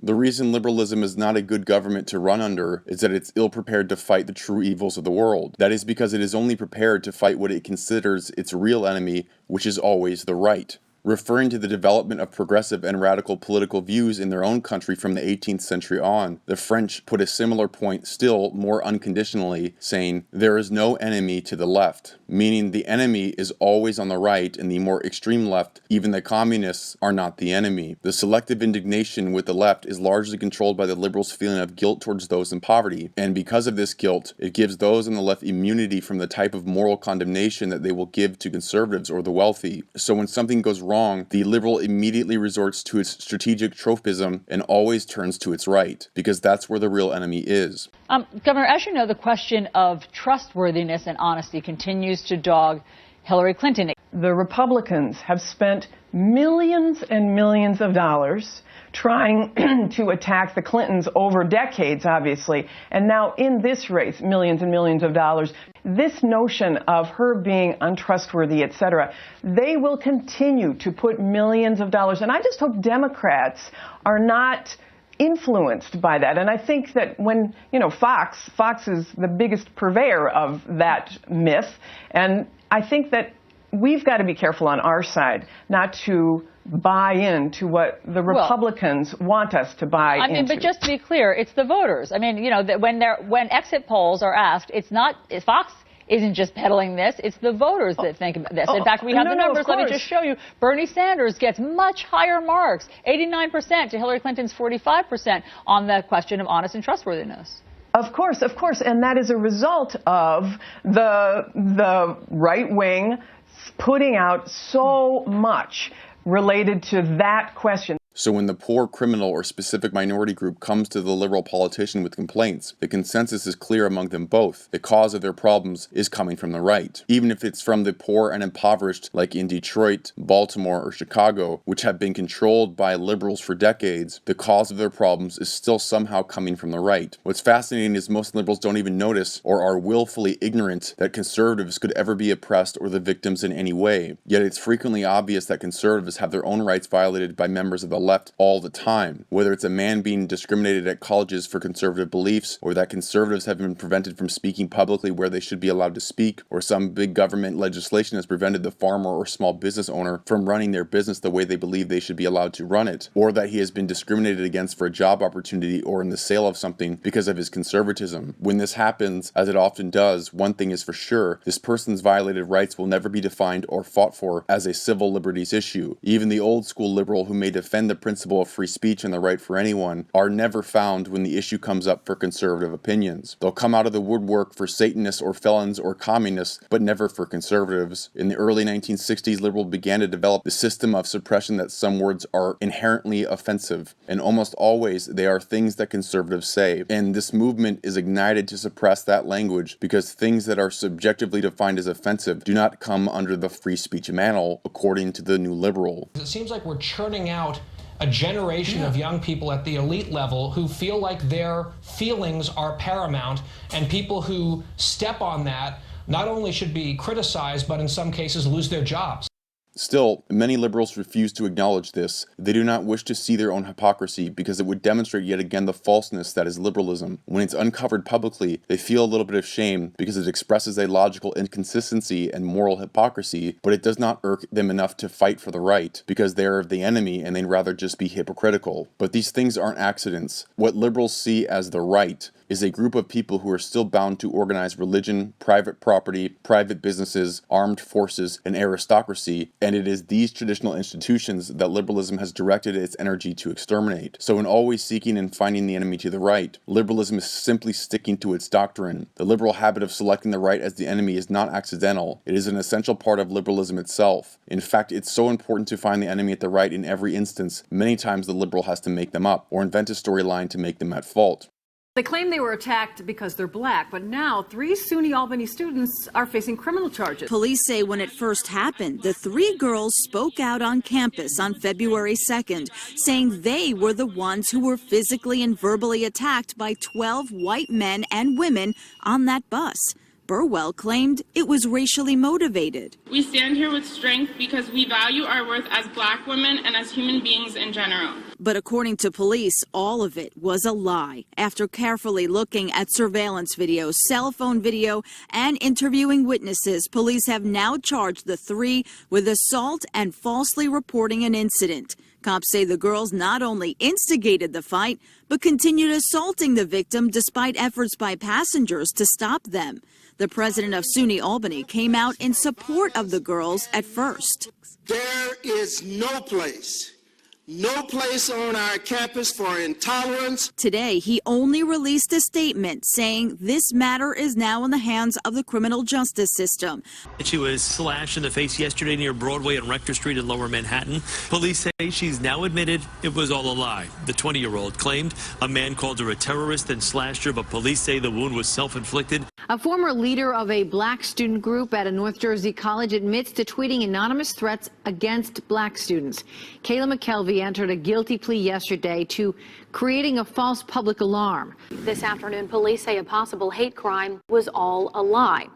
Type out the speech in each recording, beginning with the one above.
The reason liberalism is not a good government to run under is that it's ill-prepared to fight the true evils of the world. That is because it is only prepared to fight what it considers its real enemy, which is always the right. Referring to the development of progressive and radical political views in their own country from the 18th century on, the French put a similar point still more unconditionally, saying, "There is no enemy to the left," meaning the enemy is always on the right and the more extreme left, even the communists, are not the enemy. The selective indignation with the left is largely controlled by the liberals' feeling of guilt towards those in poverty, and because of this guilt, it gives those on the left immunity from the type of moral condemnation that they will give to conservatives or the wealthy. So when something goes wrong, the liberal immediately resorts to its strategic tropism and always turns to its right, because that's where the real enemy is. Governor, as you know, the question of trustworthiness and honesty continues to dog Hillary Clinton. The Republicans have spent millions and millions of dollars trying to attack the Clintons over decades, obviously, and now in this race, millions and millions of dollars. This notion of her being untrustworthy, etc., they will continue to put millions of dollars, and I just hope Democrats are not influenced by that. And I think that when, Fox is the biggest purveyor of that myth, and I think that we've got to be careful on our side not to buy into what the Republicans want us to buy into. But just to be clear, it's the voters. When exit polls are asked, it's not Fox isn't just peddling this, it's the voters that think about this. In fact, we have the numbers. Let me just show you. Bernie Sanders gets much higher marks, 89% to Hillary Clinton's 45% on the question of honest and trustworthiness. Of course, and that is a result of the right wing putting out so much related to that question. So when the poor criminal or specific minority group comes to the liberal politician with complaints, the consensus is clear among them both. The cause of their problems is coming from the right. Even if it's from the poor and impoverished, like in Detroit, Baltimore, or Chicago, which have been controlled by liberals for decades, the cause of their problems is still somehow coming from the right. What's fascinating is most liberals don't even notice or are willfully ignorant that conservatives could ever be oppressed or the victims in any way. Yet it's frequently obvious that conservatives have their own rights violated by members of the left all the time, whether it's a man being discriminated at colleges for conservative beliefs, or that conservatives have been prevented from speaking publicly where they should be allowed to speak, or some big government legislation has prevented the farmer or small business owner from running their business the way they believe they should be allowed to run it, or that he has been discriminated against for a job opportunity or in the sale of something because of his conservatism. When this happens, as it often does, one thing is for sure: this person's violated rights will never be defined or fought for as a civil liberties issue. Even the old school liberal who may defend the principle of free speech and the right for anyone are never found when the issue comes up for conservative opinions. They'll come out of the woodwork for Satanists or felons or communists, but never for conservatives. In the early 1960s, liberals began to develop the system of suppression that some words are inherently offensive, and almost always they are things that conservatives say. And this movement is ignited to suppress that language because things that are subjectively defined as offensive do not come under the free speech mantle, according to the new liberal. It seems like we're churning out a generation of young people at the elite level who feel like their feelings are paramount, and people who step on that not only should be criticized, but in some cases lose their jobs. Still, many liberals refuse to acknowledge this. They do not wish to see their own hypocrisy because it would demonstrate yet again the falseness that is liberalism. When it's uncovered publicly, they feel a little bit of shame because it expresses a logical inconsistency and moral hypocrisy, but it does not irk them enough to fight for the right because they are the enemy and they'd rather just be hypocritical. But these things aren't accidents. What liberals see as the right is a group of people who are still bound to organize religion, private property, private businesses, armed forces, and aristocracy, and it is these traditional institutions that liberalism has directed its energy to exterminate. So in always seeking and finding the enemy to the right, liberalism is simply sticking to its doctrine. The liberal habit of selecting the right as the enemy is not accidental. It is an essential part of liberalism itself. In fact, it's so important to find the enemy at the right in every instance, many times the liberal has to make them up, or invent a storyline to make them at fault. They claim they were attacked because they're black, but now 3 SUNY Albany students are facing criminal charges. Police say when it first happened, the 3 girls spoke out on campus on February 2nd, saying they were the ones who were physically and verbally attacked by 12 white men and women on that bus. Burwell claimed it was racially motivated. We stand here with strength because we value our worth as Black women and as human beings in general. But according to police, all of it was a lie. After carefully looking at surveillance video, cell phone video, and interviewing witnesses, police have now charged the three with assault and falsely reporting an incident. Cops say the girls not only instigated the fight, but continued assaulting the victim despite efforts by passengers to stop them. The president of SUNY Albany came out in support of the girls at first. There is no place on our campus for intolerance. Today, he only released a statement saying this matter is now in the hands of the criminal justice system. She was slashed in the face yesterday near Broadway and Rector Street in Lower Manhattan. Police say she's now admitted it was all a lie. The 20-year-old claimed a man called her a terrorist and slashed her, but police say the wound was self-inflicted. A former leader of a Black student group at a North Jersey college admits to tweeting anonymous threats against Black students. Kayla McKelvey entered a guilty plea yesterday to creating a false public alarm. This afternoon, police say a possible hate crime was all a lie.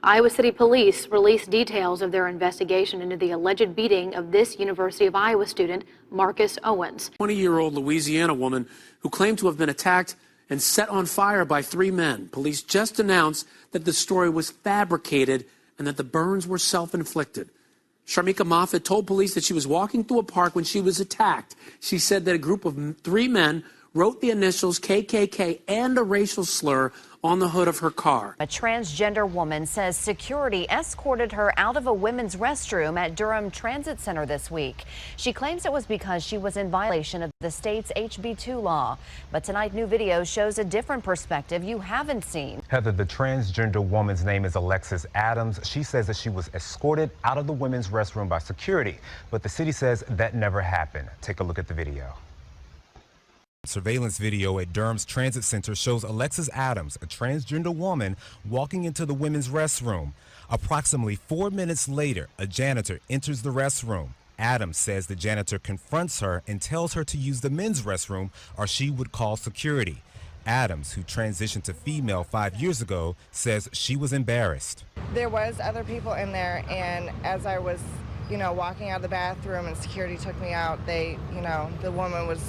Iowa City Police released details of their investigation into the alleged beating of this University of Iowa student, Marcus Owens. 20-year-old Louisiana woman who claimed to have been attacked and set on fire by three men. Police just announced that the story was fabricated and that the burns were self-inflicted. Sharmika Moffat told police that she was walking through a park when she was attacked. She said that a group of three men wrote the initials KKK and a racial slur on the hood of her car. A transgender woman says security escorted her out of a women's restroom at Durham Transit Center this week. She claims it was because she was in violation of the state's HB2 law. But tonight, new video shows a different perspective you haven't seen. Heather, the transgender woman's name is Alexis Adams. She says that she was escorted out of the women's restroom by security, but the city says that never happened. Take a look at the video. Surveillance video at Durham's Transit Center shows Alexis Adams, a transgender woman, walking into the women's restroom. Approximately 4 minutes later, a janitor enters the restroom. Adams says the janitor confronts her and tells her to use the men's restroom or she would call security. Adams, who transitioned to female 5 years ago, says she was embarrassed. There was other people in there, and as I was, walking out of the bathroom and security took me out, the woman was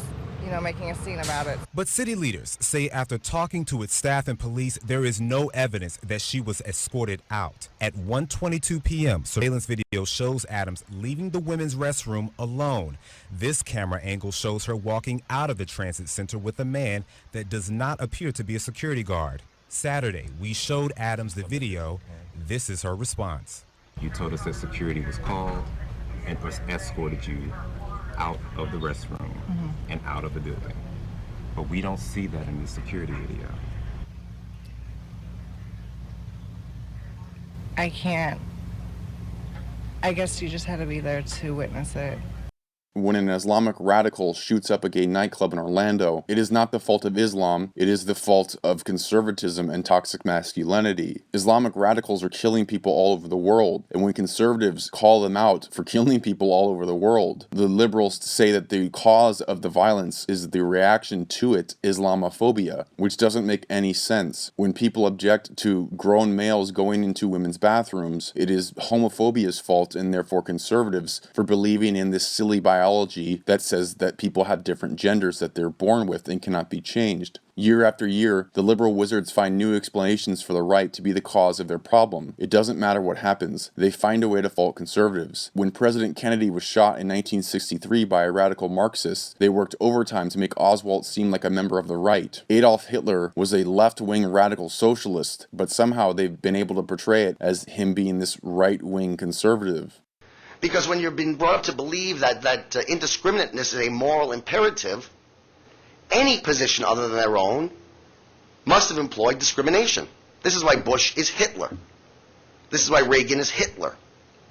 making a scene about it. But city leaders say after talking to its staff and police, there is no evidence that she was escorted out. At 1:22 p.m., surveillance video shows Adams leaving the women's restroom alone. This camera angle shows her walking out of the transit center with a man that does not appear to be a security guard. Saturday, we showed Adams the video. This is her response. You told us that security was called and escorted you out of the restroom and out of the building. But we don't see that in the security video. I can't. I guess you just had to be there to witness it. When an Islamic radical shoots up a gay nightclub in Orlando, it is not the fault of Islam, it is the fault of conservatism and toxic masculinity. Islamic radicals are killing people all over the world, and when conservatives call them out for killing people all over the world, the liberals say that the cause of the violence is the reaction to it, Islamophobia, which doesn't make any sense. When people object to grown males going into women's bathrooms, it is homophobia's fault and therefore conservatives for believing in this silly biology that says that people have different genders that they're born with and cannot be changed. Year after year, the liberal wizards find new explanations for the right to be the cause of their problem. It doesn't matter what happens, they find a way to fault conservatives. When President Kennedy was shot in 1963 by a radical Marxist, they worked overtime to make Oswald seem like a member of the right. Adolf Hitler was a left-wing radical socialist, but somehow they've been able to portray it as him being this right-wing conservative. Because when you're being brought up to believe that indiscriminateness is a moral imperative, any position other than their own must have employed discrimination. This is why Bush is Hitler. This is why Reagan is Hitler.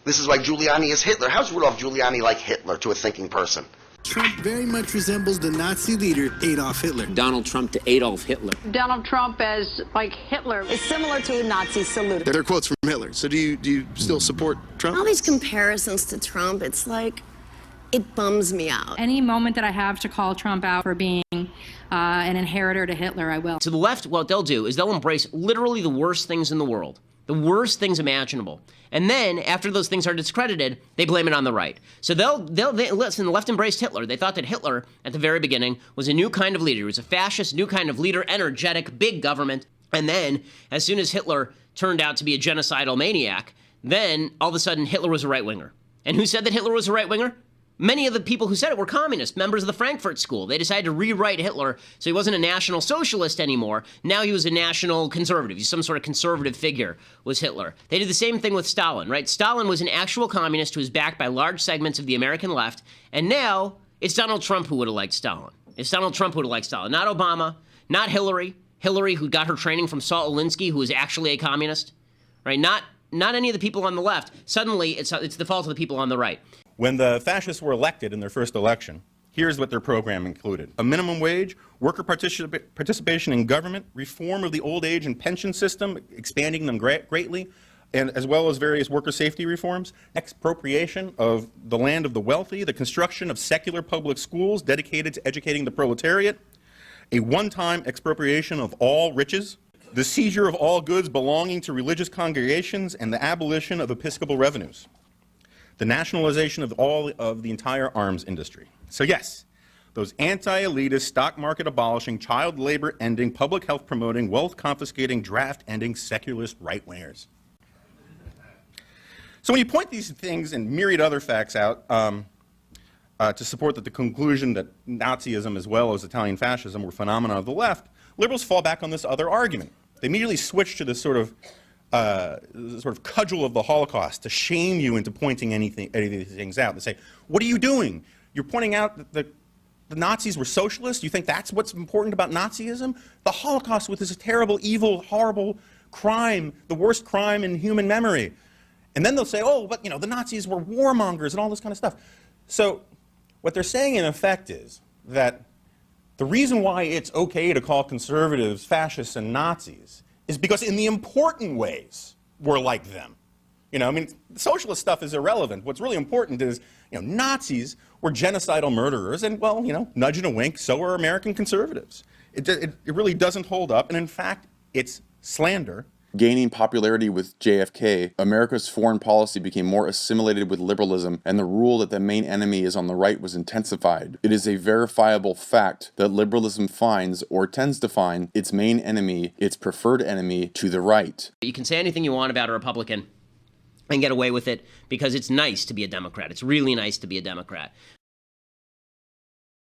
This is why Giuliani is Hitler. How's Rudolph Giuliani like Hitler to a thinking person? Trump very much resembles the Nazi leader Adolf Hitler. Donald Trump to Adolf Hitler. Donald Trump as like Hitler. It's similar to a Nazi salute. They're quotes from Hitler. So do you still support Trump? All these comparisons to Trump, it's like, it bums me out. Any moment that I have to call Trump out for being an inheritor to Hitler, I will. To the left, what they'll do is they'll embrace literally the worst things in the world. The worst things imaginable. And then, after those things are discredited, they blame it on the right. So listen, the left embraced Hitler. They thought that Hitler, at the very beginning, was a new kind of leader. He was a fascist, new kind of leader, energetic, big government. And then, as soon as Hitler turned out to be a genocidal maniac, then, all of a sudden, Hitler was a right-winger. And who said that Hitler was a right-winger? Many of the people who said it were communists, members of the Frankfurt School. They decided to rewrite Hitler so he wasn't a national socialist anymore. Now he was a national conservative. He's some sort of conservative figure, was Hitler. They did the same thing with Stalin, right? Stalin was an actual communist who was backed by large segments of the American left. And now it's Donald Trump who would have liked Stalin. It's Donald Trump who would have liked Stalin. Not Obama, not Hillary. Hillary, who got her training from Saul Alinsky, who was actually a communist, right? Not any of the people on the left. Suddenly, it's the fault of the people on the right. When the fascists were elected in their first election, here's what their program included: a minimum wage, worker participation in government, reform of the old age and pension system, expanding them greatly, and as well as various worker safety reforms, expropriation of the land of the wealthy, the construction of secular public schools dedicated to educating the proletariat, a one-time expropriation of all riches, the seizure of all goods belonging to religious congregations, and the abolition of episcopal revenues, the nationalization of all of the entire arms industry. So yes, those anti-elitist, stock market abolishing, child labor ending, public health promoting, wealth confiscating, draft ending, secularist right-wingers. So when you point these things and myriad other facts out to support that the conclusion that Nazism as well as Italian fascism were phenomena of the left, liberals fall back on this other argument. They immediately switch to this sort of cudgel of the Holocaust to shame you into pointing any of these things out. They say, what are you doing? You're pointing out that the Nazis were socialists? You think that's what's important about Nazism? The Holocaust was this terrible, evil, horrible crime, the worst crime in human memory. And then they'll say, oh, but the Nazis were warmongers and all this kind of stuff. So what they're saying in effect is that the reason why it's okay to call conservatives fascists and Nazis is because in the important ways, we're like them. Socialist stuff is irrelevant. What's really important is, Nazis were genocidal murderers, and, well, nudge and a wink, so are American conservatives. It really doesn't hold up, and in fact, it's slander. Gaining popularity with JFK, America's foreign policy became more assimilated with liberalism, and the rule that the main enemy is on the right was intensified. It is a verifiable fact that liberalism finds, or tends to find, its main enemy, its preferred enemy, to the right. You can say anything you want about a Republican and get away with it because it's nice to be a Democrat. It's really nice to be a Democrat.